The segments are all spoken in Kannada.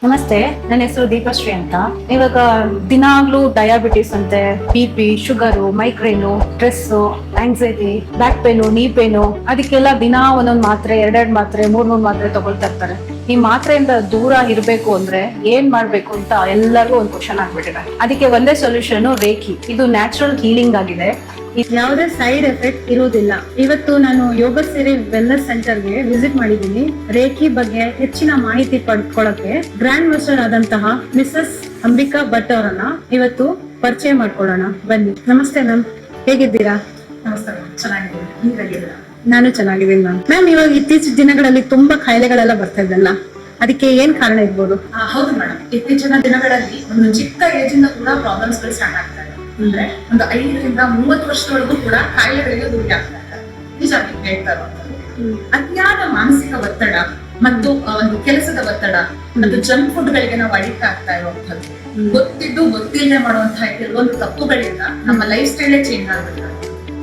ನಮಸ್ತೆ, ನನ್ನ ಹೆಸರು ದೀಪಶ್ರೀ ಅಂತ. ಇವಾಗ ದಿನಾಗ್ಲೂ ಡಯಾಬಿಟಿಸ್ ಅಂತೆ, BP, sugar, migraine, stress, anxiety, back pain, ನೀ ಪೇನು, ಅದಕ್ಕೆಲ್ಲ ದಿನಾ ಒಂದೊಂದು ಮಾತ್ರೆ, ಎರಡೆರಡು ಮಾತ್ರೆ, ಮೂರ್ ಮಾತ್ರೆ ತಗೊಳ್ತಾ ಇರ್ತಾರೆ. ಈ ಮಾತ್ರೆಯಿಂದ ದೂರ ಇರಬೇಕು ಅಂದ್ರೆ ಏನ್ ಮಾಡ್ಬೇಕು ಅಂತ ಎಲ್ಲರಿಗೂ ಒಂದು ಕ್ವಶನ್ ಆಗ್ಬಿಟ್ಟಿದೆ. ಅದಕ್ಕೆ ಒಂದೇ ಸೊಲ್ಯೂಷನ್ ರೇಖಿ. ಇದು ನ್ಯಾಚುರಲ್ ಹೀಲಿಂಗ್ ಆಗಿದೆ. ಯಾವುದೇ ಸೈಡ್ ಎಫೆಕ್ಟ್ ಇರುವುದಿಲ್ಲ. ಇವತ್ತು ನಾನು ಯೋಗ ಸೇರಿ ವೆಲ್ನೆಸ್ ಸೆಂಟರ್ಗೆ ವಿಸಿಟ್ ಮಾಡಿದ್ದೀನಿ. ರೇಖಿ ಬಗ್ಗೆ ಹೆಚ್ಚಿನ ಮಾಹಿತಿ ಪಡ್ಕೊಳ್ಳಕ್ಕೆ ಗ್ರ್ಯಾಂಡ್ ಮಾಸ್ಟರ್ ಆದಂತಹ ಮಿಸಸ್ ಅಂಬಿಕಾ ಭಟ್ ಅವರನ್ನ ಇವತ್ತು ಪರಿಚಯ ಮಾಡ್ಕೊಳ್ಳೋಣ. ಬನ್ನಿ. ನಮಸ್ತೆ ಮ್ಯಾಮ್, ಹೇಗಿದ್ದೀರಾ? ನಮಸ್ಕಾರ, ಚೆನ್ನಾಗಿದ್ದೀನಿ. ನಾನು ಚೆನ್ನಾಗಿದ್ದೀನಿ ಮ್ಯಾಮ್. ಮ್ಯಾಮ್, ಇವಾಗ ಇತ್ತೀಚಿನ ದಿನಗಳಲ್ಲಿ ತುಂಬಾ ಕಾಯಿಲೆಗಳೆಲ್ಲ ಬರ್ತಾ ಇದೆಲ್ಲ, ಅದಕ್ಕೆ ಏನ್ ಕಾರಣ ಇರ್ಬೋದು? ಹೌದು ಮೇಡಮ್, ಇತ್ತೀಚಿನ ದಿನಗಳಲ್ಲಿ ಒಂದು ಚಿಕ್ಕ ಏಜ್ ಇಂದ ಕೂಡ ಪ್ರಾಬ್ಲಮ್ಸ್ ಗಳು ಸ್ಟಾರ್ಟ್ ಆಗ್ತಾ ಇದೆ. ಅಂದ್ರೆ ಒಂದು 5 ರಿಂದ 30 ವರ್ಷದವರೆಗೂ ಕೂಡ ಕಾಯಿಲೆಗಳಿಗೆ ಗುರಿ ಆಗ್ತಾ ಇದ್ದಾರೆ. ನಿಜ ಹೇಳ್ತಾ ಇರುವಂತದ್ದು. ಅತಿಯಾದ ಮಾನಸಿಕ ಒತ್ತಡ ಮತ್ತು ಒಂದು ಕೆಲಸದ ಒತ್ತಡ ಮತ್ತು ಜಂಕ್ ಫುಡ್ ಗಳಿಗೆ ನಾವು ಅಡಿಕ್ಟ್ ಆಗ್ತಾ ಇರುವಂತದ್ದು, ಗೊತ್ತಿದ್ದು ಗೊತ್ತಿಲ್ಲದೆ ಮಾಡುವಂತಹ ಕೆಲವೊಂದು ತಪ್ಪುಗಳಿಂದ ನಮ್ಮ ಲೈಫ್ ಸ್ಟೈಲೇ ಚೇಂಜ್ ಆಗ್ಬಿಡ್ತಾರೆ.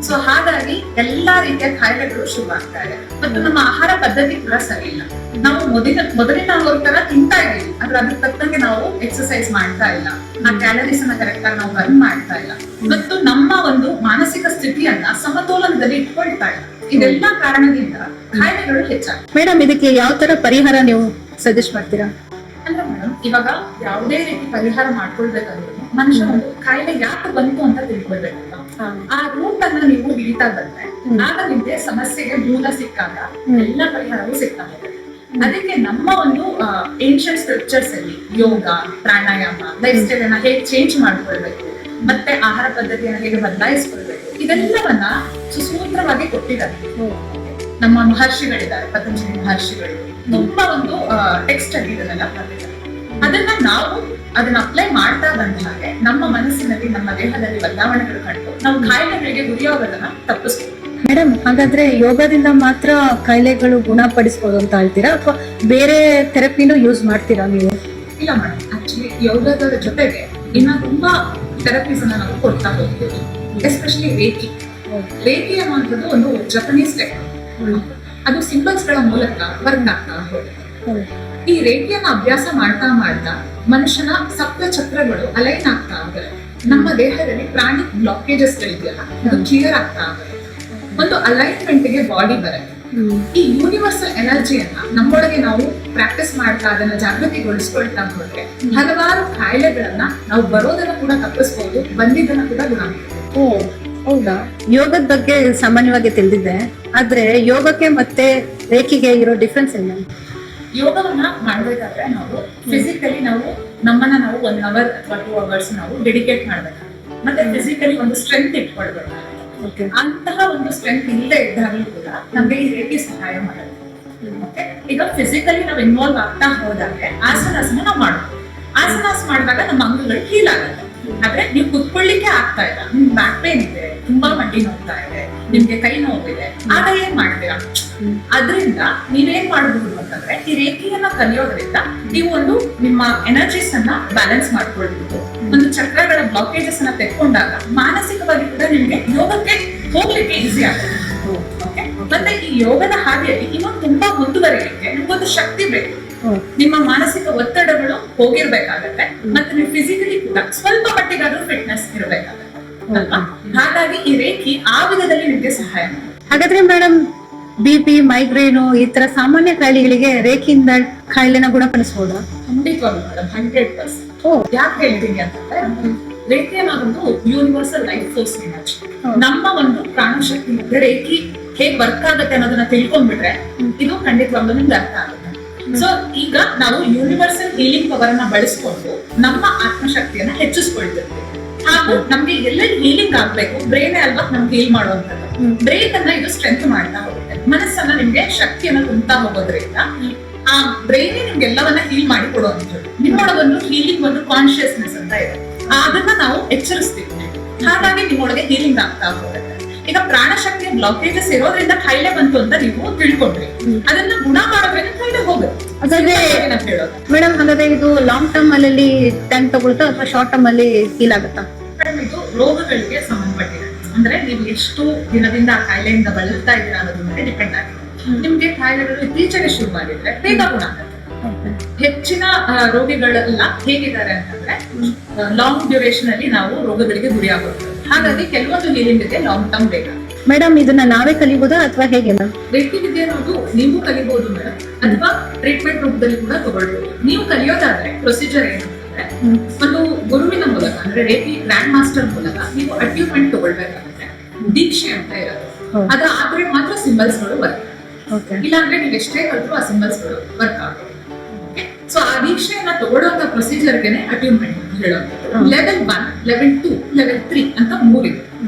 ಸೊ ಹಾಗಾಗಿ ಎಲ್ಲಾ ರೀತಿಯ ಕಾಯಿಲೆಗಳು ಶುರು ಆಗ್ತಾ ಇದೆ. ಮತ್ತು ನಮ್ಮ ಆಹಾರ ಪದ್ಧತಿ ಕೂಡ ಸರಿ ಇಲ್ಲ. ನಾವು ಮೊದಲಿನ ತರ ತಿಂತಾ ಇದೀವಿ, ಆದ್ರೆ ಅದ್ರ ತಕ್ಕಂಗೆ ನಾವು ಎಕ್ಸರ್ಸೈಸ್ ಮಾಡ್ತಾ ಇಲ್ಲ, ಆ ಕ್ಯಾಲರೀಸ್ ಅನ್ನ ಕರೆಕ್ಟ್ ಆಗಿ ನಾವು ಬರ್ನ್ ಮಾಡ್ತಾ ಇಲ್ಲ, ಮತ್ತು ನಮ್ಮ ಒಂದು ಮಾನಸಿಕ ಸ್ಥಿತಿಯನ್ನ ಸಮತೋಲನದಲ್ಲಿ ಇಟ್ಕೊಳ್ತಾ ಇಲ್ಲ. ಇದೆಲ್ಲ ಕಾರಣದಿಂದ ಕಾಯಿಲೆಗಳು ಹೆಚ್ಚಾಗ್ತವೆ. ಮೇಡಮ್, ಇದಕ್ಕೆ ಯಾವ ತರ ಪರಿಹಾರ ನೀವು ಸಜೆಸ್ಟ್ ಮಾಡ್ತೀರಾ? ಅಂದ್ರೆ ಮೇಡಮ್, ಇವಾಗ ಯಾವುದೇ ರೀತಿ ಪರಿಹಾರ ಮಾಡ್ಕೊಳ್ಬೇಕಂದ್ರೆ ಮನುಷ್ಯ ಒಂದು ಕಾಯಿಲೆ ಯಾಕೆ ಬಂತು ಅಂತ ತಿಳ್ಕೊಳ್ಬೇಕಲ್ಲ. ಆ ರೂಟ್ ಅನ್ನ ನೀವು ಹಿಡಿತಾ ಬಂದ್ರೆ ಆಗ ನಿಮ್ಗೆ ಸಮಸ್ಯೆಗೆ ಮೂಲ ಸಿಕ್ಕಾಗ ಎಲ್ಲ ಪರಿಹಾರವೂ ಸಿಗ್ತಾ ಹೋಗುತ್ತೆ. ಅದಕ್ಕೆ ನಮ್ಮ ಒಂದು ಏನ್ಷಿಯಂಟ್ ಸ್ಕ್ರಿಪ್ಚರ್ಸ್ ಅಲ್ಲಿ ಯೋಗ, ಪ್ರಾಣಾಯಾಮ, ಲೈಫ್ ಸ್ಟೈಲ್ ಅನ್ನ ಹೇಗೆ ಚೇಂಜ್ ಮಾಡ್ಕೊಳ್ಬೇಕು, ಮತ್ತೆ ಆಹಾರ ಪದ್ಧತಿಯನ್ನ ಹೇಗೆ ಬದಲಾಯಿಸ್ಕೊಳ್ಬೇಕು, ಇದೆಲ್ಲವನ್ನ ಸುಸೂತ್ರವಾಗಿ ಕೊಟ್ಟಿದ್ದಾರೆ. ನಮ್ಮ ಮಹರ್ಷಿಗಳಿದ್ದಾರೆ, ಪತಂಜಲಿ ಮಹರ್ಷಿಗಳು ತುಂಬಾ ಒಂದು ಟೆಕ್ಸ್ಟ್ ಅಲ್ಲಿ ಇದನ್ನೆಲ್ಲ ಬರೆದಿದ್ದಾರೆ. ಅದನ್ನ ಅಪ್ಲೈ ಮಾಡ್ತಾ ಬಂದ ಹಾಗೆ ನಮ್ಮ ಮನಸ್ಸಿನಲ್ಲಿ, ನಮ್ಮ ದೇಹದಲ್ಲಿ ಬದಲಾವಣೆಗಳು ಕಂಡು ನಾವು ಕಾಯಿಲೆಗಳಿಗೆ ಗುರಿಯಾಗೋದನ್ನ ತಪ್ಪಿಸ್ಬೋದು. ಮೇಡಮ್, ಹಾಗಾದ್ರೆ ಯೋಗದಿಂದ ಮಾತ್ರ ಕಾಯಿಲೆಗಳು ಗುಣಪಡಿಸಬಹುದು ಅಂತ ಹೇಳ್ತೀರಾ, ಅಥವಾ ಬೇರೆ ಥೆರಪಿನೂ ಯೂಸ್ ಮಾಡ್ತೀರಾ ನೀವು? ಇಲ್ಲ ಮೇಡಮ್, ಆಕ್ಚುಲಿ ಯೋಗದ ಜೊತೆಗೆ ಇನ್ನ ತುಂಬಾ ಥೆರಪೀಸ್ ಅನ್ನ ನಾವು ಕೊಡ್ತಾ ಹೋಗ್ತೀವಿ. ಎಸ್ಪೆಷಲಿ ರೇಖಿ ಅನ್ನುವಂಥದ್ದು ಒಂದು ಜಪನೀಸ್ ಟೆಕ್ನಿಕ್. ಅದು ಸಿಂಬಲ್ಸ್ ಗಳ ಮೂಲಕ ವರ್ಕ್ ಆಗ್ತಾ ಹೋಗುತ್ತೆ. ಈ ರೇಖೆಯನ್ನ ಅಭ್ಯಾಸ ಮಾಡ್ತಾ ಮನುಷ್ಯನ ಸಪ್ತ ಚಕ್ರಗಳು ಅಲೈನ್ ಆಗ್ತಾ ಆಗುತ್ತೆ. ನಮ್ಮ ದೇಹದಲ್ಲಿ ಪ್ರಾಣಿಕ್ ಬ್ಲಾಕೇಜಸ್ ಗಳಿದೆಯಲ್ಲ, ಅದು ಕ್ಲಿಯರ್ ಆಗ್ತಾ ಆಗುತ್ತೆ. ಒಂದು ಅಲೈನ್ಮೆಂಟ್ ಗೆ ಬಾಡಿ ಬರುತ್ತೆ. ಈ ಯೂನಿವರ್ಸಲ್ ಎನರ್ಜಿಯನ್ನ ನಮ್ಮೊಳಗೆ ನಾವು ಪ್ರಾಕ್ಟೀಸ್ ಮಾಡ್ತಾ ಅದನ್ನ ಜಾಗೃತಿಗೊಳಿಸ್ಕೊಳ್ತಾ ಹೋದ್ರೆ ಹಲವಾರು ಕಾಯಿಲೆಗಳನ್ನ ನಾವು ಬರೋದನ್ನ ಕೂಡ ತಪ್ಪಿಸ್ಬೋದು, ಬಂದಿದ್ದನ್ನ ಕೂಡ ಗುಣ ಮಾಡ್ಬೋದು. ಹೌದಾ? ಯೋಗದ ಬಗ್ಗೆ ಸಾಮಾನ್ಯವಾಗಿ ತಿಳಿದಿದ್ದೆ, ಆದ್ರೆ ಯೋಗಕ್ಕೆ ಮತ್ತೆ ರೇಖಿಗೆ ಇರೋ ಡಿಫ್ರೆನ್ಸ್ ಏನು? ಯೋಗವನ್ನ ಮಾಡ್ಬೇಕಾದ್ರೆ ನಾವು ಫಿಸಿಕಲಿ ನಮ್ಮನ್ನ ನಾವು 1 ಅವರ್ ಅಥವಾ 2 ಅವರ್ಸ್ ನಾವು ಡೆಡಿಕೇಟ್ ಮಾಡ್ಬೇಕಾಗುತ್ತೆ. ಮತ್ತೆ ಫಿಸಿಕಲಿ ಒಂದು ಸ್ಟ್ರೆಂತ್ ಇಟ್ಕೊಳ್ಬೇಕಾಗುತ್ತೆ. ಅಂತಹ ಒಂದು ಸ್ಟ್ರೆಂತ್ ಇಲ್ಲದೆ ಇದ್ದಾಗಲೂ ಕೂಡ ನಮ್ಗೆ ಈ ರೇಖಿ ಸಹಾಯ ಮಾಡುತ್ತೆ. ಈಗ ಫಿಸಿಕಲಿ ನಾವು ಇನ್ವಾಲ್ವ್ ಆಗ್ತಾ ಹೋದಾಗೆ ಆಸನಾಸನ ನಾವು ಮಾಡ್ಬೋದು. ಆಸನಾಸ್ ಮಾಡಿದಾಗ ನಮ್ಮ ಅಂಗಗಳು ಹೀಲ್ ಆಗುತ್ತೆ. ಆದ್ರೆ ನೀವು ಕುತ್ಕೊಳ್ಳಿಕ್ಕೆ ಆಗ್ತಾ ಇಲ್ಲ, ನಿಮ್ಗೆ ಬ್ಯಾಕ್ ಪೇನ್ ಇದೆ, ತುಂಬಾ ಮಂಡಿ ನೋಡ್ತಾ ಇದೆ, ನಿಮ್ಗೆ ಕೈ ನೋವಿದೆ, ಆಗ ಏನ್ ಮಾಡ್ತೀರಾ? ಅದ್ರಿಂದ ನೀವೇನ್ ಮಾಡಬಹುದು ಅಂತಂದ್ರೆ ಈ ರೇಖೆಯನ್ನ ಕಲಿಯೋದ್ರಿಂದ ನೀವು ಒಂದು ನಿಮ್ಮ ಎನರ್ಜೀಸ್ ಅನ್ನ ಬ್ಯಾಲೆನ್ಸ್ ಮಾಡ್ಕೊಳ್ಬಹುದು. ಒಂದು ಚಕ್ರಗಳ ಬ್ಲಾಕೇಜಸ್ ಅನ್ನ ತೆಕ್ಕೊಂಡಾಗ ಮಾನಸಿಕವಾಗಿ ಕೂಡ ನಿಮ್ಗೆ ಯೋಗಕ್ಕೆ ಹೋಗ್ಲಿಕ್ಕೆ ಈಸಿ ಆಗುತ್ತೆ. ಮತ್ತೆ ಈ ಯೋಗದ ಹಾದಿಯಲ್ಲಿ ಇನ್ನೊಂದು ತುಂಬಾ ಮುಂದುವರಿಲಿಕ್ಕೆ ನಿಮ್ಗೊಂದು ಶಕ್ತಿ ಬೇಕು. ನಿಮ್ಮ ಮಾನಸಿಕ ಒತ್ತಡಗಳು ಹೋಗಿರ್ಬೇಕಾಗತ್ತೆ, ಮತ್ತೆ ನೀವು ಫಿಸಿಕಲಿ ಕೂಡ ಸ್ವಲ್ಪ ಮಟ್ಟಿಗಾದ್ರೂ ಫಿಟ್ನೆಸ್ ಇರಬೇಕಾಗತ್ತೆ ಅಲ್ವಾ? ಹಾಗಾಗಿ ಈ ರೇಖಿ ಆ ವಿಧದಲ್ಲಿ ನಿಮ್ಗೆ ಸಹಾಯ ಮಾಡುತ್ತೆ. ಹಾಗಾದ್ರೆ ಮೇಡಮ್, BP, ಮೈಗ್ರೇನು ಈ ತರ ಸಾಮಾನ್ಯ ಕಾಯಿಲೆಗಳಿಗೆ ರೇಖೆಯಿಂದ ಕಾಯಿಲೆನ ಗುಣಪಡಿಸಬಹುದಾ? ಖಂಡಿತವಾಗ್ಲೂ ಮೇಡಮ್, 100%. ಯಾಕೆ ಹೇಳ್ತೀನಿ ಅಂತಂದ್ರೆ ರೇಖೆ ಅನ್ನೋದೊಂದು ಯೂನಿವರ್ಸಲ್ ಲೈಫ್ ಫೋರ್ಸ್ ಎನರ್ಜಿ. ನಮ್ಮ ಒಂದು ಪ್ರಾಣಶಕ್ತಿ ಮತ್ತೆ ರೇಖಿ ಹೇಗ್ ವರ್ಕ್ ಆಗುತ್ತೆ ಅನ್ನೋದನ್ನ ತಿಳ್ಕೊಂಡ್ಬಿಟ್ರೆ ಇದು ಖಂಡಿತವಾಗ್ಲೂ ನಿಮ್ಗೆ ಅರ್ಥ ಆಗುತ್ತೆ. ಸೊ ಈಗ ನಾವು ಯೂನಿವರ್ಸಲ್ ಹೀಲಿಂಗ್ ಪವರ್ ಅನ್ನ ಬಳಸ್ಕೊಂಡು ನಮ್ಮ ಆತ್ಮಶಕ್ತಿಯನ್ನ ಹೆಚ್ಚಿಸ್ಕೊಳ್ತಿರ್ತೀವಿ. ಹಾಗೂ ನಮ್ಗೆ ಎಲ್ಲೆಲ್ಲಿ ಹೀಲಿಂಗ್ ಆಗ್ಬೇಕು, ಬ್ರೈನ್ ಅಲ್ವಾ ನಮ್ಗೆ ಹೀಲ್ ಮಾಡುವಂತದ್ದು. ಬ್ರೈನ್ ಅನ್ನ ಇದು ಸ್ಟ್ರೆಂತ್ ಮಾಡ್ತಾ ಹೋಗುತ್ತೆ. ಮನಸ್ಸನ್ನ ನಿಮ್ಗೆ ಶಕ್ತಿಯನ್ನ ತುಂಬ್ತಾ ಹೋಗೋದ್ರಿಂದ ಆ ಬ್ರೈನ್ ನಿಮ್ಗೆ ಎಲ್ಲವನ್ನ ಹೀಲ್ ಮಾಡಿ ಕೊಡುವಂಥದ್ದು. ನಿಮ್ಮೊಳಗೊಂದು ಹೀಲಿಂಗ್ ಒಂದು ಕಾನ್ಶಿಯಸ್ನೆಸ್ ಅಂತ ಇದೆ, ಅದನ್ನ ನಾವು ಎಚ್ಚರಿಸ್ತೀವಿ. ಹಾಗಾಗಿ ನಿಮ್ಮೊಳಗೆ ಹೀಲಿಂಗ್ ಆಗ್ತಾ ಹೋಗುತ್ತೆ. ಈಗ ಪ್ರಾಣಶಕ್ತಿಯ ಬ್ಲಾಕೇಜಸ್ ಇರೋದ್ರಿಂದ ಕಾಯಿಲೆ ಬಂತು ಅಂತ ನೀವು ತಿಳ್ಕೊಂಡ್ರಿ, ಅದನ್ನ ಗುಣ ಮಾಡೋದ್ರಿಂದ ಕಾಯಿಲೆ ಹೋಗುತ್ತೆ. ಮೇಡಮ್, ಹಾಗಾದ್ರೆ ಇದು ಲಾಂಗ್ ಟರ್ಮ್ ಅಲ್ಲಿ ಟೈಮ್ ತಗೊಳ್ತಾ ಅಥವಾ ಶಾರ್ಟ್ ಟರ್ಮ್ ಅಲ್ಲಿ ಹೀಲ್ ಆಗುತ್ತಾ? ಮೇಡಮ್, ಇದು ರೋಗಗಳಿಗೆ ಸಂಬಂಧಪಟ್ಟಿದೆ. ಅಂದ್ರೆ ನೀವು ಎಷ್ಟು ದಿನದಿಂದ ಆ ಕಾಯಿಲೆಯಿಂದ ಬಳಲ್ತಾ ಇದ್ದೀರಾ ಅನ್ನೋದ್ರ ಮೇಲೆ ಡಿಪೆಂಡ್ ಆಗಿದೆ. ನಿಮ್ಗೆ ಕಾಯಿಲೆಗಳು ಇತ್ತೀಚೆಗೆ ಶುರುವಾಗಿದ್ರೆ ಬೇಗ ಗುಣ ಆಗುತ್ತೆ. ಹೆಚ್ಚಿನ ರೋಗಿಗಳೆಲ್ಲ ಹೇಗಿದ್ದಾರೆ ಅಂತಂದ್ರೆ ಲಾಂಗ್ ಡ್ಯೂರೇಷನ್ ಅಲ್ಲಿ ನಾವು ರೋಗಗಳಿಗೆ ಗುರಿಯಾಗುತ್ತೇವೆ. ಹಾಗಾಗಿ ಕೆಲವೊಂದು ಹೀಲಿಂಗ್ ಇದೆ ಲಾಂಗ್ ಟರ್ಮ್ ಬೇಕಾ. ಮೇಡಮ್ ಇದನ್ನ ನಾವೇ ಕಲಿಬಹುದಾ ಅಥವಾ ಹೇಗೆ ಮ್ಯಾಮ್? ರೇಖಿ ವಿದ್ಯೆ ಅನ್ನೋದು ನೀವು ಕಲಿಬಹುದು ಮೇಡಮ್, ಅಥವಾ ಟ್ರೀಟ್ಮೆಂಟ್ ರೂಪದಲ್ಲಿ ಕೂಡ ತಗೊಳ್ಬಹುದು. ನೀವು ಕಲಿಯೋದಾದ್ರೆ ಪ್ರೊಸೀಜರ್ ಏನಂತಂದ್ರೆ ಒಂದು ಗುರುವಿನ ಮೂಲಕ ಅಂದ್ರೆ ರೇಖಿ ಗ್ರ್ಯಾಂಡ್ ಮಾಸ್ಟರ್ ಮೂಲಕ ನೀವು ಅಟ್ಯೂನ್ಮೆಂಟ್ ತಗೊಳ್ಬೇಕಾಗುತ್ತೆ. ದೀಕ್ಷೆ ಅಂತ ಇರೋದು, ಅದ ಆದ್ರೆ ಮಾತ್ರ ಸಿಂಬಲ್ಸ್ ಗಳು ವರ್ಕ್. ಇಲ್ಲಾಂದ್ರೆ ನೀವು ಎಷ್ಟೇ ಕಲ್ತ್ರು ಆ ಸಿಂಬಲ್ಸ್ ಗಳು ವರ್ಕ್ ಆಗುತ್ತೆ. ಸೊ ಆ ದೀಕ್ಷೆಯನ್ನ ತಗೊಳ್ಳುವಂತ ಪ್ರೊಸೀಜರ್ಗೆನೆ ಅಟ್ಯೂನ್ಮೆಂಟ್ ಅಂತ ಹೇಳೋದು. ಲೆವೆಲ್ 1, ಲೆವೆಲ್ 2, ಲೆವೆಲ್ 3 ಅಂತ ಮೂರಿದೆ.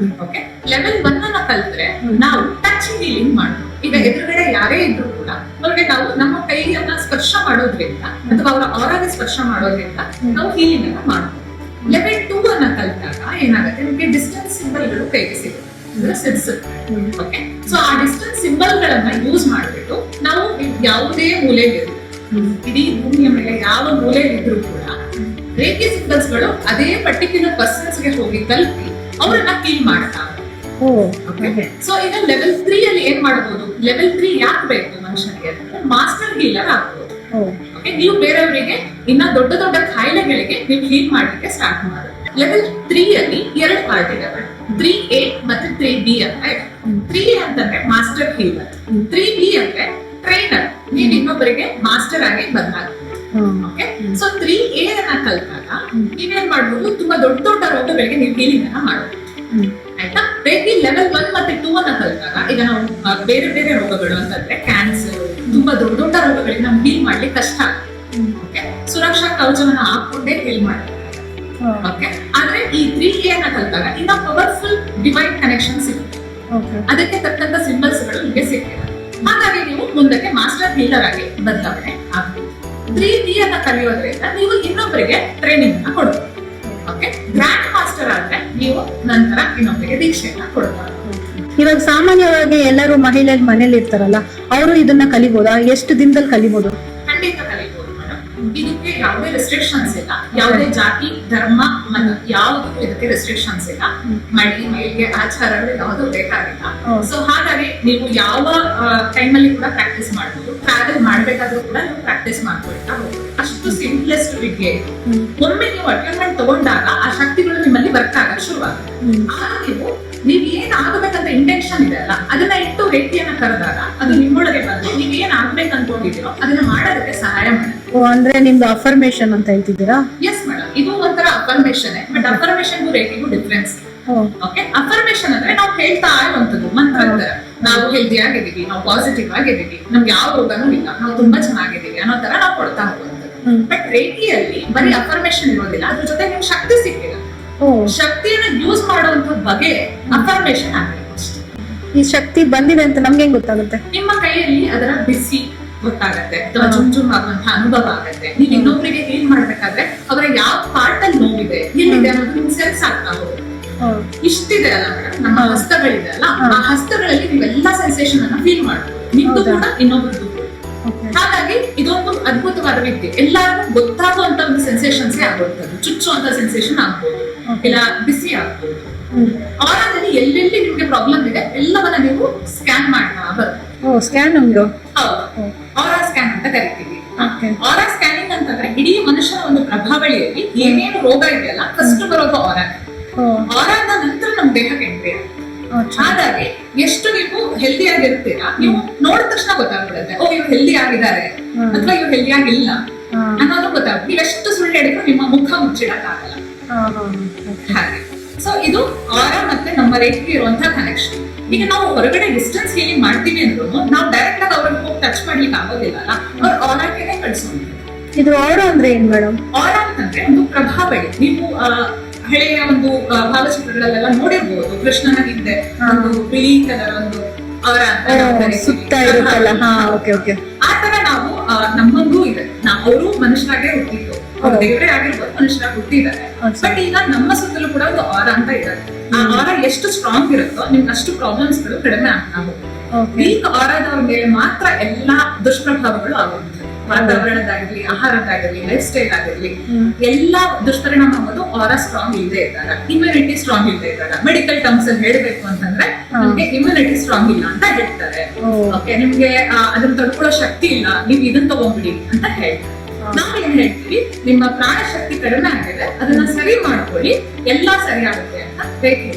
ಓಕೆ, ಲೆವೆಲ್ 1 ಅನ್ನ ಕಲ್ತ್ರೆ ನಾವು ಟಚ್ ಹೀಲಿಂಗ್ ಮಾಡ್ತೀವಿ. ಈಗ ಎದುರುಗಡೆ ಯಾರೇ ಇದ್ರು ಕೂಡ ಅವ್ರಿಗೆ ನಾವು ನಮ್ಮ ಕೈಯನ್ನ ಸ್ಪರ್ಶ ಮಾಡೋದ್ರಿಂದ ಅಥವಾ ಅವರ ಆರಾಗೆ ಸ್ಪರ್ಶ ಮಾಡೋದ್ರಿಂದ ನಾವು ಹೀಲಿಂಗ್ ಅನ್ನ ಮಾಡ್ತೀವಿ. ಲೆವೆಲ್ 2 ಅನ್ನ ಕಲ್ತಾಗ ಏನಾಗುತ್ತೆ, ನಿಮಗೆ ಡಿಸ್ಟೆನ್ಸ್ ಸಿಂಬಲ್ಗಳು ಕೈಗೆ ಸಿಗುತ್ತೆ. ಓಕೆ, ಸೊ ಆ ಡಿಸ್ಟೆನ್ಸ್ ಸಿಂಬಲ್ ಗಳನ್ನ ಯೂಸ್ ಮಾಡ್ಬಿಟ್ಟು ನಾವು ಯಾವುದೇ ಮೂಲೆಯಲ್ಲಿ ಇಡೀ ಭೂಮಿಯ ಮೇಲೆ ಯಾವ ಮೂಲೆಯಲ್ಲಿ ಇದ್ರೂ ಕೂಡ ರೇಖಿ ಸಿಂಬಲ್ಸ್ ಗಳು ಅದೇ ಪರ್ಟಿಕ್ಯುಲರ್ ಪರ್ಸನ್ಸ್ ಗೆ ಹೋಗಿ ತಲುಪಿ ಅವರನ್ನ ಹೀಲ್ ಮಾಡ್ತಾರೆ. ಸೊ ಈಗ ಲೆವೆಲ್ 3 ಅಲ್ಲಿ ಏನ್ ಮಾಡಬಹುದು, ಲೆವೆಲ್ 3 ಯಾಕೆ ಬೇಕು ಮನುಷ್ಯನಿಗೆ ಅಂದ್ರೆ ಮಾಸ್ಟರ್ ಹೀಲರ್ ಆಗ್ಬೋದು. ನೀವು ಬೇರೆಯವರಿಗೆ ಇನ್ನ ದೊಡ್ಡ ದೊಡ್ಡ ಕಾಯಿಲೆಗಳಿಗೆ ನೀವು ಹೀಲ್ ಮಾಡ್ಲಿಕ್ಕೆ ಸ್ಟಾರ್ಟ್ ಮಾಡೋದು. ಲೆವೆಲ್ 3 ಅಲ್ಲಿ 2 ಪಾರ್ಟ್ ಇದಾವೆ, 3A ಮತ್ತೆ 3B ಅಂತ ಇದೆ. 3A ಅಂತಂದ್ರೆ ಮಾಸ್ಟರ್ ಹೀಲರ್, 3B ಅಂದ್ರೆ ಟ್ರೈನರ್, ನೀವು ಇನ್ನೊಬ್ಬರಿಗೆ ಮಾಸ್ಟರ್ ಆಗಿ ಬದಲಾಗುತ್ತೆ. ಓಕೆ, ಸೊ 3A ಅನ್ನ ಕಲ್ತಾಗ ನೀವೇನ್ ಮಾಡ್ಬೋದು, ತುಂಬಾ ದೊಡ್ಡ ದೊಡ್ಡ ರೋಗಗಳಿಗೆ ನೀವು ಹೀಲಿಂಗ್ ಅನ್ನ ಮಾಡಬಹುದು. ಆಯ್ತಾ, ರೇಖಿ ಲೆವೆಲ್ 1 ಮತ್ತೆ 2 ಅನ್ನ ಕಲ್ತಾಗ ಈಗ ನಾವು ಬೇರೆ ಬೇರೆ ರೋಗಗಳು ಅಂತಂದ್ರೆ ಕ್ಯಾನ್ಸರ್, ತುಂಬಾ ದೊಡ್ಡ ದೊಡ್ಡ ರೋಗಗಳಿಗೆ ನಾವು ಹೀಲ್ ಮಾಡ್ಲಿಕ್ಕೆ ಕಷ್ಟ. ಓಕೆ, ಸುರಕ್ಷಾ ಕವಚವನ್ನ ಹಾಕೊಂಡೇ ಹೀಲ್ ಮಾಡ್ತೀವಿ. ಓಕೆ, ಆದ್ರೆ ಈ 3A ಅನ್ನ ಕಲ್ತಾಗ ಇನ್ನ ಪವರ್ಫುಲ್ ಡಿವೈನ್ ಕನೆಕ್ಷನ್ ಸಿಗುತ್ತೆ. ಅದಕ್ಕೆ ತಕ್ಕಂತ ಸಿಂಬಲ್ಸ್ ಗಳು ನಿಮಗೆ ಸಿಕ್ಕಿದೆ. ಹಾಗಾಗಿ ನೀವು ಮುಂದಕ್ಕೆ ಮಾಸ್ಟರ್ ಹೀಲರ್ ಆಗಿ ಬದಲಾವಣೆ ಆಗ್ಬೋದು. 3B ಅನ್ನ ಕಲಿಯೋದ್ರಿಂದ ನೀವು ಇನ್ನೊಬ್ಬರಿಗೆ ಟ್ರೈನಿಂಗ್ ಅನ್ನ ಕೊಡಬಹುದು. ಓಕೆ, ಗ್ರ್ಯಾಂಡ್ ಮಾಸ್ಟರ್ ಆದ್ರೆ ನೀವು ನಂತರ ಇನ್ನೊಬ್ಬರಿಗೆ ದೀಕ್ಷೆಯನ್ನ ಕೊಡಬಹುದು. ಇವಾಗ ಸಾಮಾನ್ಯವಾಗಿ ಎಲ್ಲರೂ ಮಹಿಳೆಯರು ಮನೇಲಿ ಇರ್ತಾರಲ್ಲ, ಅವರು ಇದನ್ನ ಕಲಿಬಹುದಾ? ಎಷ್ಟು ದಿನದಲ್ಲಿ ಕಲಿಬಹುದು? ಖಂಡಿತ ಕಲಿಬಹುದು ಮೇಡಮ್. ಇದಕ್ಕೆ ಯಾವುದೇ ರೆಸ್ಟ್ರಿಕ್ಷನ್ಸ್ ಇಲ್ಲ, ಯಾವುದೇ ಜಾತಿ ಧರ್ಮ ಮತ ಯಾವುದಕ್ಕೂ ಇದಕ್ಕೆ ರೆಸ್ಟ್ರಿಕ್ಷನ್ಸ್ ಇಲ್ಲ. ಮಡಿ ಮೈಲಿಗೆ ಆಚಾರಗಳು ಯಾವುದು ಬೇಕಾಗಿಲ್ಲ. ಸೊ ಹಾಗಾಗಿ ನೀವು ಯಾವ ಟೈಮಲ್ಲಿ ಕೂಡ ಪ್ರಾಕ್ಟೀಸ್ ಮಾಡಬಹುದು. ಟ್ರಾವೆಲ್ ಮಾಡ್ಬೇಕಾದ್ರೂ ಕೂಡ ನೀವು ಪ್ರಾಕ್ಟೀಸ್ ಮಾಡ್ಕೊಳ್ತಾ ಹೋಗ್ಬೋದು. ಅಷ್ಟು ಸಿಂಪ್ಲೆಸ್ಟ್ ವಿದ್ಯೆ. ಒಮ್ಮೆ ನೀವು ಅಟ್ಯೂನ್ಮೆಂಟ್ ತಗೊಂಡಾಗ ಆ ಶಕ್ತಿಗಳು ನಿಮ್ಮಲ್ಲಿ ವರ್ಕ್ ಆಗಕ್ಕೆ ಶುರುವಾಗುತ್ತೆ. ಆಗ ನೀವು ಏನ್ ಆಗಬೇಕಂತ ಇಂಟೆನ್ಷನ್ ಇದೆ ಅಲ್ಲ, ಅದನ್ನ ಇಟ್ಟು ರೇಖಿಯನ್ನ ಕರೆದಾಗ ಅದು ನಿಮ್ಮೊಳಗೆ ಬಂದು ನೀವ್ ಏನ್ ಆಗ್ಬೇಕು ಅನ್ಕೊಂಡಿದ್ದೀರೋ ಅದನ್ನ ಮಾಡೋದಕ್ಕೆ ಸಹಾಯ ಮಾಡುತ್ತೆ. ಅಂದ್ರೆ ನಿಮ್ದು ಅಫರ್ಮೇಶನ್ ಅಂತ ಹೇಳ್ತಿದ್ದೀರಾ? ಎಸ್ ಮೇಡಮ್, ಇದು ಒಂಥರ ಅಫರ್ಮೇಶನ್. ಬಟ್ ಅಫರ್ಮೇಶನ್ಗೂ ರೇಖಿಗೂ ಡಿಫ್ರೆನ್ಸ್. ಓಕೆ, ಅಫರ್ಮೇಶನ್ ಅಂದ್ರೆ ನಾವು ಹೇಳ್ತಾ ಇರುವಂತದ್ದು ಮಂತ್ರ. ನಾವು ಹೆಲ್ದಿ ಆಗಿದ್ದೀವಿ, ನಾವು ಪಾಸಿಟಿವ್ ಆಗಿದ್ದೀವಿ, ನಮ್ಗೆ ಯಾವ ರೋಗನೂ ಇಲ್ಲ, ನಾವು ತುಂಬಾ ಚೆನ್ನಾಗಿದ್ದೀವಿ ಅನ್ನೋ ತರ ನಾವು ಕೊಡ್ತಾ ಹೋಗುವಂಥದ್ದು. ಬಟ್ ರೇಖಿಯಲ್ಲಿ ಬರೀ ಅಫರ್ಮೇಶನ್ ಇರೋದಿಲ್ಲ, ಅದ್ರ ಜೊತೆ ನಿಮ್ಗೆ ಶಕ್ತಿ ಸಿಕ್ಕಿಲ್ಲ. ಶಕ್ತಿಯನ್ನ ಯೂಸ್ ಮಾಡುವಂತ ಬಗೆ ಅಫರ್ಮೇಶನ್ ಆಗಬೇಕು ಅಷ್ಟೇ. ಈ ಶಕ್ತಿ ಬಂದಿದೆ ಅಂತ ನಮ್ಗೆ ಹೆಂಗ್ ಗೊತ್ತಾಗುತ್ತೆ? ನಿಮ್ಮ ಕೈಯಲ್ಲಿ ಅದರ ಬಿಸಿ ಗೊತ್ತಾಗತ್ತೆ, ಅಥವಾ ಜುಮ್ ಆಗುವಂತಹ ಅನುಭವ ಆಗತ್ತೆ. ನೀವು ಇನ್ನೊಬ್ಬರಿಗೆ ಹೀಲ್ ಮಾಡ್ಬೇಕಾದ್ರೆ ಅವರ ಯಾವ ಪಾರ್ಟ್ ಅಲ್ಲಿ ನೋವಿದೆ, ಎಲ್ಲಿದೆ ಅನ್ನೋದು ನಿಮ್ಗೆ ಸೆನ್ಸ್ ಆಗ್ತಾ ಹೋಗುತ್ತೆ. ಇಷ್ಟಿದೆ ಅಲ್ಲ ಮೇಡಮ್, ನಮ್ಮ ಹಸ್ತಗಳಿದೆ ಅಲ್ಲ, ಆ ಹಸ್ತಗಳಲ್ಲಿ ನೀವೆಲ್ಲಾ ಸೆನ್ಸೇಷನ್ ಅನ್ನ ಫೀಲ್ ಮಾಡ್ಬೋದು, ನಿಮ್ದು ಕೂಡ ಇನ್ನೊಬ್ರದ್ದು. ಹಾಗಾಗಿ ಇದೊಂದು ಅದ್ಭುತವಾದ ವಿದ್ಯೆ. ಎಲ್ಲರಿಗೂ ಗೊತ್ತಾಗುವಂತ ಒಂದು ಸೆನ್ಸೇಷನ್ಸ್ ಆಗುವಂತದ್ದು. ಚುಚ್ಚುವಂತ ಸೆನ್ಸೇಷನ್ ಆಗ್ಬೋದು, ಇಲ್ಲ ಬಿಸಿ ಆಗ್ಬೋದು. ಆರಾದಲ್ಲಿ ಎಲ್ಲೆಲ್ಲಿ ನಿಮ್ಗೆ ಪ್ರಾಬ್ಲಮ್ ಇದೆ ಎಲ್ಲವನ್ನ ನೀವು ಸ್ಕ್ಯಾನ್ ಮಾಡ್ತಾ ಬರ್ಬೋದು. ಸ್ಕ್ಯಾನ್ ಹೌದು, ಆರಾ ಸ್ಕ್ಯಾನ್ ಅಂತ ಕರಿತೀವಿ. ಆರಾ ಸ್ಕ್ಯಾನಿಂಗ್ ಅಂತಂದ್ರೆ ಇಡೀ ಮನುಷ್ಯನ ಒಂದು ಪ್ರಭಾವಳಿಯಲ್ಲಿ ಏನೇನು ರೋಗ ಇದೆಯಲ್ಲ ಫಸ್ಟ್ ಬರೋದು ಆರಾ. ಆರಾದ ನಂತರ ನಮ್ ದೇಹಕ್ಕೆ ಎಂಟ್ರಿ. ಹಾಗಾಗಿ ಎಷ್ಟು ನೀವು ಹೆಲ್ದಿ ಆಗಿರ್ತೀರಾ, ನೀವು ನೋಡಿದ ತಕ್ಷಣ ಗೊತ್ತಾಗ್ಬಿಡುತ್ತೆ, ಓ ಇವ್ರು ಹೆಲ್ದಿ ಆಗಿದ್ದಾರೆ ಅಥವಾ ಇವ್ರು ಹೆಲ್ದಿ ಆಗಿಲ್ಲ ಅನ್ನೋದು ಗೊತ್ತಾಗುತ್ತೆ. ನೀವು ಎಷ್ಟು ಸುಳ್ಳು ಹೇಳಿದ್ರು ನಿಮ್ಮ ಮುಖ ಮುಚ್ಚಿಡಕ್ಕಾಗಲ್ಲ. ಹಾಗೆ ಸೊ ಇದು ಆರಾ ಮತ್ತೆ ನಮ್ಮ ರೇಖೆ ಇರುವಂತಹ ಕನೆಕ್ಷನ್. ಈಗ ನಾವು ಹೊರಗಡೆ ಡಿಸ್ಟೆನ್ಸ್ ಹೀಲಿಂಗ್ ಮಾಡ್ತೀವಿ ಅಂದ್ರೂ ನಾವು ಡೈರೆಕ್ಟ್ ಆಗಿ ಅವ್ರಿಗೆ ಹೋಗಿ ಟಚ್ ಮಾಡ್ಲಿಕ್ಕೆ ಆಗೋದಿಲ್ಲ ಅಲ್ಲ, ಅವ್ರ ಆರಾಕೆನೆ ಕಳ್ಸೋದು. ಇದು ಆರಾ ಅಂದ್ರೆ ಏನ್ ಮೇಡಮ್? ಆರಾ ಅಂತಂದ್ರೆ ಒಂದು ಪ್ರಭಾವಳಿ. ನೀವು ಹಳೆಯ ಒಂದು ಭಾವಚಿತ್ರಗಳಲ್ಲೆಲ್ಲ ನೋಡಿರ್ಬೋದು, ಕೃಷ್ಣನ ಹಿಂದೆ ಒಂದು ಬಿಳಿ ಕಲರ್ ಒಂದು ಅವರ ಸುತ್ತ ಇರುತ್ತಲ್ಲ. ಆ ತರ ನಾವು ನಮ್ಮಂಗೂ ಇದೆ. ಅವರು ಮನುಷ್ಯರಾಗೆ ಹುಟ್ಟಿದ್ದು, ಅವ್ರ ದೇವರೇ ಆಗಿರ್ಬೋದು, ಮನುಷ್ಯರಾಗಿ ಹುಟ್ಟಿದ್ದಾರೆ. ಬಟ್ ಈಗ ನಮ್ಮ ಸುತ್ತಲೂ ಕೂಡ ಒಂದು ಆರಾ ಅಂತ ಇದ್ದಾರೆ. ಆ ಆರಾ ಎಷ್ಟು ಸ್ಟ್ರಾಂಗ್ ಇರುತ್ತೋ ನಿಮ್ಗೆ ಅಷ್ಟು ಪ್ರಾಬ್ಲಮ್ಸ್ ಗಳು ಕಡಿಮೆ ಆಗ್ತಾ ಹೋಗುತ್ತೆ. ವೀಕ್ ಆರಾದವ್ರ ಮೇಲೆ ಮಾತ್ರ ಎಲ್ಲಾ ದುಷ್ಪ್ರಭಾವಗಳು ಆಗುವಂಥದ್ದು. ವಾತಾವರಣದಾಗಿರ್ಲಿ, ಆಹಾರದಾಗಿರ್ಲಿ, ಲೈಫ್ ಸ್ಟೈಲ್ ಆಗಿರ್ಲಿ, ಎಲ್ಲಾ ದುಷ್ಪರಿಣಾಮ ಆಗೋದು ಆರಾ ಸ್ಟ್ರಾಂಗ್ ಇಲ್ಲದೆ ಇದ್ದಾಗ, ಇಮ್ಯುನಿಟಿ ಸ್ಟ್ರಾಂಗ್ ಇಲ್ಲದೆ ಇದ್ದಾಗ. ಮೆಡಿಕಲ್ ಟರ್ಮ್ಸ್ ಅಲ್ಲಿ ಹೇಳ್ಬೇಕು ಅಂತಂದ್ರೆ ನಿಮ್ಗೆ ಇಮ್ಯುನಿಟಿ ಸ್ಟ್ರಾಂಗ್ ಇಲ್ಲ ಅಂತ ಹೇಳ್ತಾರೆ. ಓಕೆ, ನಿಮ್ಗೆ ಅದನ್ನ ತಡ್ಕೊಳ್ಳೋ ಶಕ್ತಿ ಇಲ್ಲ, ನೀವು ಇದನ್ನ ತಗೊಂಡ್ಬಿಡಿ ಅಂತ ಹೇಳ್ತಾರೆ. ನಾವು ಏನ್ ಹೇಳ್ತೀವಿ, ನಿಮ್ಮ ಪ್ರಾಣ ಶಕ್ತಿ ಕಡಿಮೆ ಆಗಿದೆ, ಅದನ್ನ ಸರಿ ಮಾಡ್ಕೊಳ್ಳಿ, ಎಲ್ಲಾ ಸರಿ ಆಗುತ್ತೆ ಅಂತ ರೇಖೆ.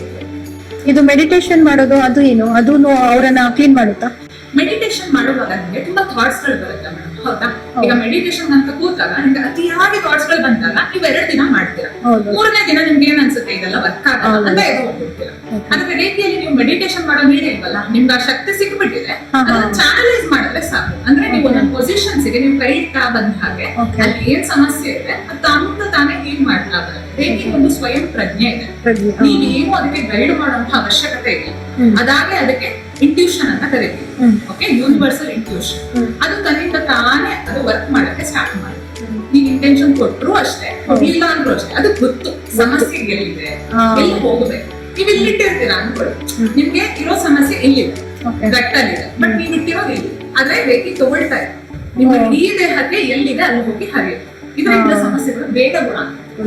ಇದು ಮೆಡಿಟೇಷನ್ ಮಾಡೋದು ಅದು ಏನು, ಅದು ಅವರನ್ನ ಕ್ಲೀನ್ ಮಾಡುತ್ತಾ? ಮೆಡಿಟೇಷನ್ ಮಾಡುವಾಗ ನಿಮಗೆ ತುಂಬಾ ಥಾಟ್ಸ್ ಗಳು ಬರುತ್ತೆ ಮೇಡಮ್, ಹೌದಾ? ಈಗ ಮೆಡಿಟೇಷನ್ ಅಂತ ಕೂತಾಗ ನಿಮ್ಗೆ ಅತಿಯಾಗಿ ಥಾಟ್ಸ್ ಗಳು ಬಂದಾಗ ನೀವು 2 ದಿನ ಮಾಡ್ತೀರಾ, 3ನೇ ದಿನ ನಿಮ್ಗೆ ಏನ್ ಅನ್ಸುತ್ತೆ, ಇದೆಲ್ಲ ವರ್ಕ್ ಆಗಲ್ಲ ಅಂತ ಎದ್ದು ಹೋಗ್ಬಿಡ್ತೀರಾ. ಅದಕ್ಕೆ ರೀತಿಯಲ್ಲಿ ನೀವು ಮೆಡಿಟೇಷನ್ ಮಾಡೋ ನೀಡೇ ಇಲ್ವಲ್ಲ, ನಿಮ್ಗೆ ಆ ಶಕ್ತಿ ಸಿಕ್ಬಿಟ್ಟಿದೆ, ಅದನ್ನ ಚಾನಲೈಸ್ ಮಾಡಿದ್ರೆ ಸಾಕು. ಅಂದ್ರೆ ನೀವು ಒಂದೊಂದು ಪೊಸಿಷನ್ಸ್ ಗೆ ನೀವು ಕೈ ಇಡ್ತಾ ಬಂದ ಹಾಗೆ ಅಲ್ಲಿ ಏನ್ ಸಮಸ್ಯೆ ಇದೆ ಅಂತ ತಾನೇ ಹೀಲ್ ಮಾಡ್ತಾ ಬರುತ್ತೆ. ರೇಖೆ ಒಂದು ಸ್ವಯಂ ಪ್ರಜ್ಞೆ ಇದೆ, ನೀವೇನು ಅದಕ್ಕೆ ಗೈಡ್ ಮಾಡುವಂತ ಅವಶ್ಯಕತೆ ಇಲ್ಲ. ಅದಾಗೆ ಅದಕ್ಕೆ ಇಂಟ್ಯೂಷನ್ ಅಂತ ಕರಿತೀವಿ. Okay, universal intuition. ಅದು ತನ್ನಿಂದ ತಾನೇ ಅದು ವರ್ಕ್ ಮಾಡಕ್ಕೆ ಸ್ಟಾರ್ಟ್ ಮಾಡುತ್ತೆ. ನೀವು ಇಂಟೆನ್ಷನ್ ಕೊಟ್ಟರು ಅಷ್ಟೇ, ಕೊಡ್ಲಿಲ್ಲ ಅಂದ್ರೂ ಅಷ್ಟೇ, ಅದು ಗೊತ್ತು ಸಮಸ್ಯೆ ಎಲ್ಲಿದೆ, ಎಲ್ಲಿ ಹೋಗ್ಬೇಕು. ನೀವು ಇಲ್ಲಿ ಇಟ್ಟಿರ್ತೀರಾ ಅನ್ಕೊಳ್ಳಿ, ನಿಮ್ಗೆ ಇರೋ ಸಮಸ್ಯೆ ಇಲ್ಲಿದೆ, ಗಟ್ಟಲ್ಲಿದೆ, ಬಟ್ ನೀವು ಇಟ್ಟಿರೋದು ಇಲ್ಲಿ. ಆದ್ರೆ ರೇಖೆ ತಗೊಳ್ತಾ ಇದೆ, ನಿಮ್ಮ ಈ ದೇಹಕ್ಕೆ ಎಲ್ಲಿದೆ ಅಲ್ಲಿ ಹೋಗಿ ಹರಿಯುತ್ತೆ. ಇದರಿಂದ ಸಮಸ್ಯೆಗಳು ಬೇಗ ಗುಣ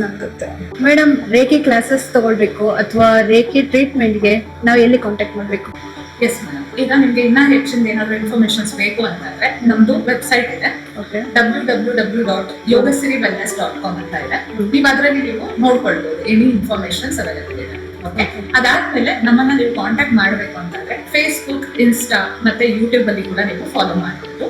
ಆಗುತ್ತೆ. ಮೇಡಮ್, ರೇಖೆ ಕ್ಲಾಸಸ್ ತಗೊಳ್ಬೇಕು ಅಥವಾ ರೇಖೆ ಟ್ರೀಟ್ಮೆಂಟ್ಗೆ ನಾವು ಎಲ್ಲಿ ಕಾಂಟ್ಯಾಕ್ಟ್ ಮಾಡ್ಬೇಕು? ಎಸ್ ಮೇಡಮ್, ಈಗ ನಿಮ್ಗೆ ಇನ್ನ ಹೆಚ್ಚಿನ ಏನಾದ್ರು ಇನ್ಫಾರ್ಮೇಶನ್ಸ್ ಬೇಕು ಅಂತಂದ್ರೆ ನಮ್ದು ವೆಬ್ಸೈಟ್ ಇದೆ, www.yogasiriwellness.com ಅಂತ ಇದೆ. ನೀವು ಅದರಲ್ಲಿ ನೀವು ನೋಡ್ಕೊಳ್ಬಹುದು, ಎನಿ ಇನ್ಫಾರ್ಮೇಶನ್ಸ್ ಅವೈಲೇಬಲ್ ಇದೆ. ಓಕೆ, ಅದಾದ್ಮೇಲೆ ನಮ್ಮನ್ನ ನೀವು ಕಾಂಟ್ಯಾಕ್ಟ್ ಮಾಡಬೇಕು ಅಂತಂದ್ರೆ ಫೇಸ್ಬುಕ್, ಇನ್ಸ್ಟಾ ಮತ್ತೆ ಯೂಟ್ಯೂಬ್ ಅಲ್ಲಿ ಕೂಡ ನೀವು ಫಾಲೋ ಮಾಡಬಹುದು.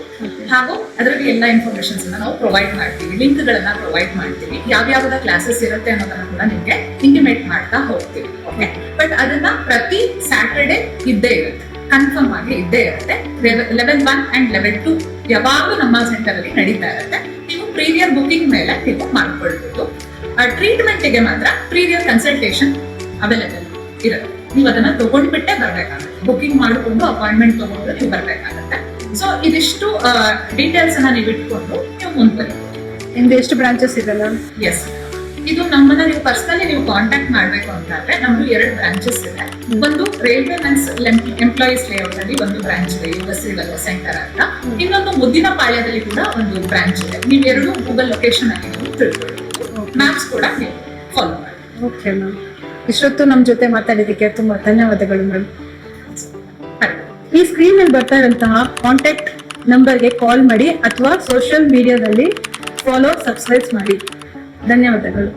ಹಾಗೂ ಅದರಲ್ಲಿ ಎಲ್ಲ ಇನ್ಫಾರ್ಮೇಶನ್ಸ್ ನಾವು ಪ್ರೊವೈಡ್ ಮಾಡ್ತೀವಿ, ಲಿಂಕ್ ಗಳನ್ನ ಪ್ರೊವೈಡ್ ಮಾಡ್ತೀವಿ. ಯಾವ್ಯಾವ ಕ್ಲಾಸಸ್ ಇರುತ್ತೆ ಅನ್ನೋದನ್ನ ಕೂಡ ನಿಮ್ಗೆ ಇಂಟಿಮೇಟ್ ಮಾಡ್ತಾ ಹೋಗ್ತೀವಿ. ಓಕೆ, ಬಟ್ ಅದನ್ನ ಪ್ರತಿ ಸ್ಯಾಟರ್ಡೆ ಇದ್ದೇ ಇರುತ್ತೆ, ಕನ್ಫರ್ಮ್ ಆಗಿ ಇದ್ದೇ ಇರುತ್ತೆ. ಲೆವೆಲ್ 1 ಅಂಡ್ ಲೆವೆಲ್ 2 ಯಾವಾಗಲೂ ನಮ್ಮ ಸೆಂಟರ್ ಅಲ್ಲಿ ನಡೀತಾ ಇರುತ್ತೆ. ನೀವು ಪ್ರೀವಿಯರ್ ಬುಕಿಂಗ್ ಮೇಲೆ ನೀವು ಮಾಡ್ಕೊಳ್ಬಹುದು. ಟ್ರೀಟ್ಮೆಂಟ್ಗೆ ಮಾತ್ರ ಪ್ರೀವಿಯರ್ ಕನ್ಸಲ್ಟೇಷನ್ ಅವೈಲೇಬಲ್ ಇರುತ್ತೆ. ನೀವು ಅದನ್ನ ತಗೊಂಡ್ಬಿಟ್ಟೆ ಬರ್ಬೇಕಾಗುತ್ತೆ, ಬುಕಿಂಗ್ ಮಾಡಿಕೊಂಡು ಅಪಾಯಿಂಟ್ಮೆಂಟ್ ತಗೊಂಡು ನೀವು ಬರ್ಬೇಕಾಗುತ್ತೆ. ಸೊ ಇದಿಷ್ಟು ಡೀಟೇಲ್ಸ್ ಅನ್ನ ನೀವು ಇಟ್ಕೊಂಡು ನೀವು ಮುಂದುವರಿಬಹುದು. ನಿಮ್ದು ಎಷ್ಟು ಬ್ರಾಂಚಸ್ ಇದೆಲ್ಲ? ಎಸ್, ಇದು ನಮ್ಮನ್ನ ನೀವು ಪರ್ಸನಲಿ ನೀವು ಕಾಂಟ್ಯಾಕ್ಟ್ ಮಾಡ್ಬೇಕು ಅಂತಂದ್ರೆ ನಮ್ದು 2 ಬ್ರಾಂಚಸ್ ಇದೆ. ಒಂದು ರೈಲ್ವೆ ಮೆನ್ಸ್ ಎಂಪ್ಲಾಯೀಸ್ ಲೇಔಟ್ ಅಲ್ಲಿ ಒಂದು ಬ್ರಾಂಚ್ ಇದೆ, ಯೋಗಶ್ರೀ ವೆಲ್ನೆಸ್ ಸೆಂಟರ್ ಅಂತ. ಇನ್ನೊಂದು ಮುದ್ದಿನಪಾಳ್ಯದಲ್ಲಿ ಕೂಡ ಒಂದು ಬ್ರಾಂಚ್ ಇದೆ. ನೀವು 2 ಗೂಗಲ್ ಲೊಕೇಶನ್ ಅಲ್ಲಿ ನೀವು ತಿಳ್ಕೊಳ್ಬಹುದು, ಮ್ಯಾಪ್ಸ್ ಕೂಡ ನೀವು ಫಾಲೋ ಮಾಡಿ. ಓಕೆ ಮ್ಯಾಮ್, ಇಷ್ಟೊತ್ತು ನಮ್ಮ ಜೊತೆ ಮಾತಾಡಿದ್ದಕ್ಕೆ ತುಂಬಾ ಧನ್ಯವಾದಗಳು ಮ್ಯಾಮ್. ಈ ಸ್ಕ್ರೀನ್ ಅಲ್ಲಿ ಬರ್ತಾ ಇರುವಂತಹ ಕಾಂಟ್ಯಾಕ್ಟ್ ನಂಬರ್ಗೆ ಕಾಲ್ ಮಾಡಿ ಅಥವಾ ಸೋಷಿಯಲ್ ಮೀಡಿಯಾದಲ್ಲಿ ಫಾಲೋ, ಸಬ್ಸ್ಕ್ರೈಬ್ ಮಾಡಿ. ಧನ್ಯವಾದಗಳು.